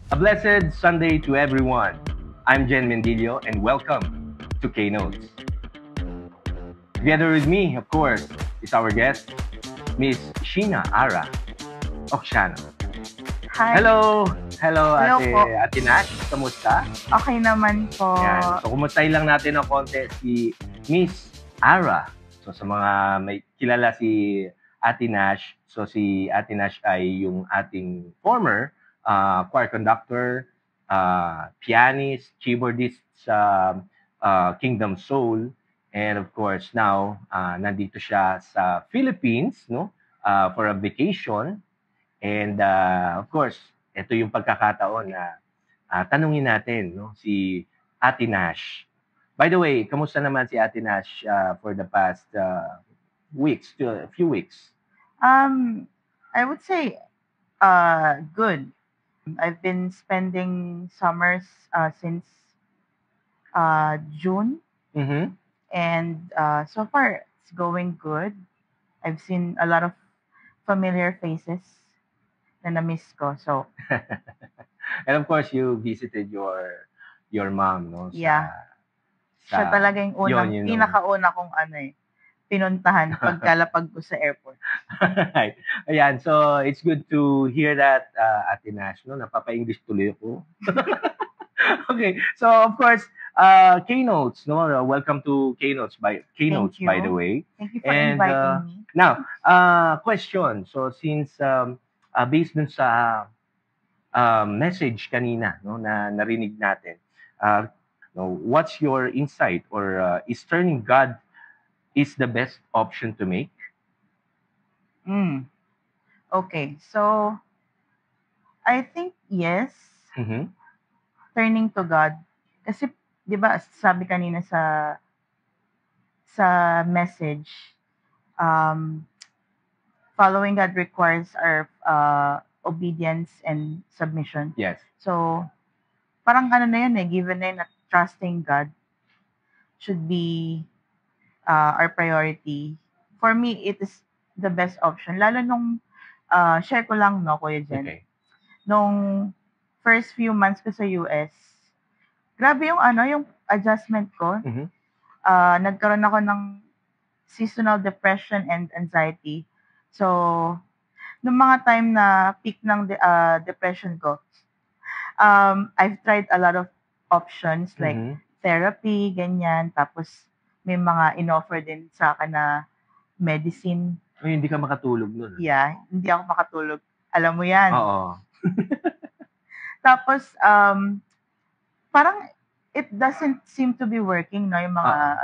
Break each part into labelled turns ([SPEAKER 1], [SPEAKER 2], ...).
[SPEAKER 1] A blessed Sunday to everyone. I'm Jen Mendillo and welcome to K Notes. Together with me, of course, is our guest, Miss Sheena Ara Oksana.
[SPEAKER 2] Hi.
[SPEAKER 1] Hello! Hello,
[SPEAKER 2] Hello po.
[SPEAKER 1] Ate Nash. Kamusta?
[SPEAKER 2] Okay naman po.
[SPEAKER 1] Yan. So, kumustahin lang natin ng konti si Miss Ara. So, sa mga may kilala si Ate Nash, so si Ate Nash ay yung ating former choir conductor, pianist, keyboardist sa Kingdom Soul. And of course, now, nandito siya sa Philippines, no? For a vacation. And of course, ito yung pagkakataon na tanungin natin, no, si Ate Nash. By the way, kamusta naman si Ate Nash for the past weeks, a few weeks?
[SPEAKER 2] I would say good. I've been spending summers since June,
[SPEAKER 1] Mm-hmm.
[SPEAKER 2] and so far it's going good. I've seen a lot of familiar faces na na-miss ko. So,
[SPEAKER 1] And of course, you visited your mom, no?
[SPEAKER 2] yeah. Siya talaga yung unang,
[SPEAKER 1] yun,
[SPEAKER 2] pinakauna kong pinuntahan pagkalapag ko sa airport.
[SPEAKER 1] Right. Ayan, so it's good to hear that, Ate Nash, no? Napapa-English tuloy ako. Okay, so of course, Keynotes, no? Welcome to Keynotes by the way.
[SPEAKER 2] Thank you for
[SPEAKER 1] And
[SPEAKER 2] inviting me.
[SPEAKER 1] now, question. So since based dun sa message kanina, no, na narinig natin, no, what's your insight or is turning God is the best option to make?
[SPEAKER 2] Okay, so I think yes,
[SPEAKER 1] Mm-hmm.
[SPEAKER 2] turning to God. Kasi 'di ba sabi kanina sa message, um, following God requires our obedience and submission.
[SPEAKER 1] Yes.
[SPEAKER 2] So parang ano na yun given na yun na trusting God should be our priority. For me, it is the best option. Lalo nung, share ko lang, no, Kuya Jen.
[SPEAKER 1] Okay.
[SPEAKER 2] Nung first few months ko sa US, grabe yung adjustment ko.
[SPEAKER 1] Mm-hmm.
[SPEAKER 2] Nagkaroon ako ng seasonal depression and anxiety. So, nung mga time na peak ng depression ko, I've tried a lot of options like
[SPEAKER 1] Mm-hmm.
[SPEAKER 2] therapy, ganyan. Tapos, may mga inoffer din sa akin na medicine.
[SPEAKER 1] Ay, hindi ka makatulog nun.
[SPEAKER 2] Yeah, hindi ako makatulog. Alam mo yan.
[SPEAKER 1] Oo.
[SPEAKER 2] Tapos, parang it doesn't seem to be working, no? Yung mga,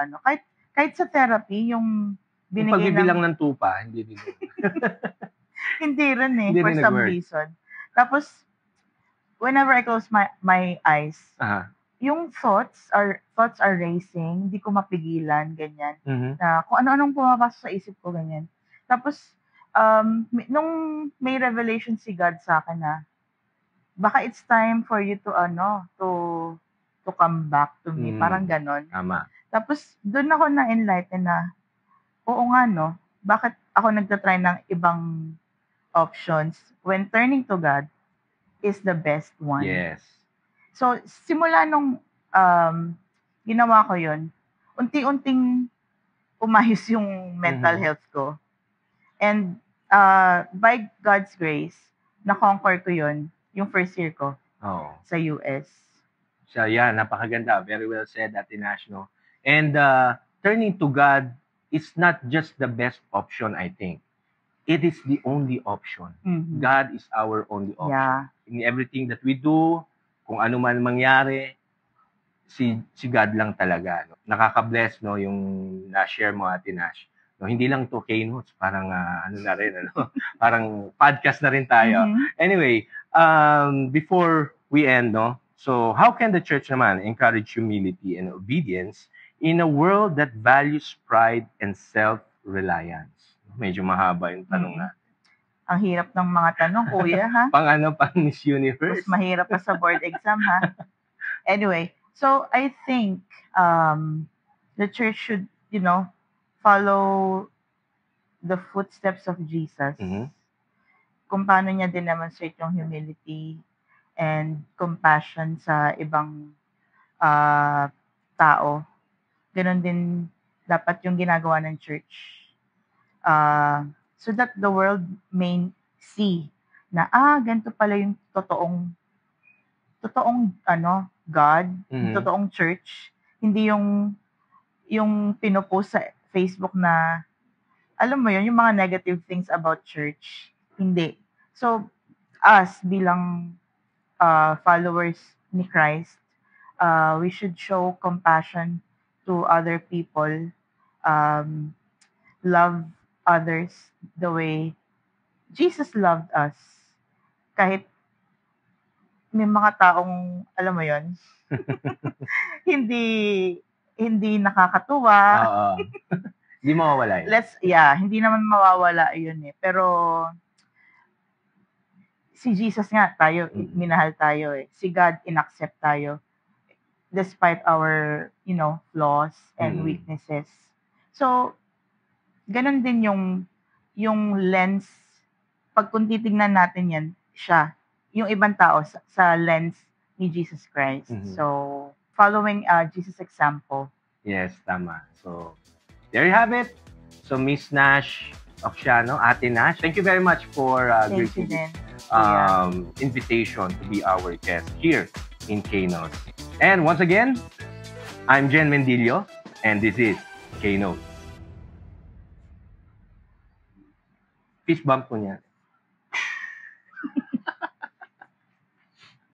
[SPEAKER 2] kahit sa therapy, yung binigay
[SPEAKER 1] Yung pagbibilang ng tupa, hindi din.
[SPEAKER 2] hindi rin
[SPEAKER 1] Hindi
[SPEAKER 2] for
[SPEAKER 1] rin
[SPEAKER 2] some
[SPEAKER 1] nag-work.
[SPEAKER 2] reason. Tapos, whenever I close my eyes, yung thoughts are racing, hindi ko mapigilan, ganyan.
[SPEAKER 1] Mm-hmm.
[SPEAKER 2] Na kung ano-anong pumapasok sa isip ko, ganyan. Tapos, nung may revelation si God sa akin na, baka it's time for you to come back to me. Parang ganon.
[SPEAKER 1] Tama.
[SPEAKER 2] Tapos, doon ako na-enlighten na, oo nga, no? Bakit ako nagtatry ng ibang options when turning to God is the best one.
[SPEAKER 1] Yes.
[SPEAKER 2] So, simula nung ginawa ko yun, unti-unting umayos yung mental health ko. And by God's grace, na-conquer ko yun, yung first year ko sa US.
[SPEAKER 1] So, yeah, napakaganda. Very well said, Ate Nash, no? And turning to God is not just the best option, I think. It is the only option.
[SPEAKER 2] Mhm.
[SPEAKER 1] God is our only option.
[SPEAKER 2] Yeah.
[SPEAKER 1] In everything that we do, kung ano man mangyari, si God lang talaga. No? Nakaka-bless, no, yung na-share mo, Ate Nash. No, hindi lang to K-Notes, parang ano na rin, ano? Parang podcast na rin tayo. Anyway, before we end, no, so how can the church naman encourage humility and obedience in a world that values pride and self-reliance? Medyo mahaba yung tanong na.
[SPEAKER 2] Ang hirap ng mga tanong, kuya, ha?
[SPEAKER 1] Pang Miss Universe.
[SPEAKER 2] Mas mahirap pa sa board exam, ha? Anyway, so I think the church should, follow the footsteps of Jesus.
[SPEAKER 1] Mhm.
[SPEAKER 2] Kung paano niya din demonstrate yung humility and compassion sa ibang tao. Ganon din dapat yung ginagawa ng church. So that the world may see na ganito pala yung totoong God, yung
[SPEAKER 1] Mhm.
[SPEAKER 2] totoong church, hindi yung pinopost sa Facebook na alam mo yun, yung mga negative things about church. Hindi. So us bilang followers ni Christ, we should show compassion to other people, love others the way Jesus loved us. Kahit may mga taong, alam mo yon, hindi hindi nakakatuwa.
[SPEAKER 1] Oo. Hindi mawawala yun.
[SPEAKER 2] Hindi naman mawawala yun eh. Pero si Jesus nga tayo, minahal tayo eh. Si God inaccept tayo despite our, flaws and weaknesses. So, ganun din yung lens. Pag kung titignan natin yan, siya. Yung ibang tao sa lens ni Jesus Christ. So, following Jesus' example.
[SPEAKER 1] Yes, tama. So, there you have it. So, Miss Nash Oxiano, Ate Nash, thank you very much for
[SPEAKER 2] Thank you
[SPEAKER 1] gracing
[SPEAKER 2] din.
[SPEAKER 1] invitation to be our guest here in K-Notes. And once again, I'm Jen Mendillo, and this is K-Notes. Fist bump ko niya.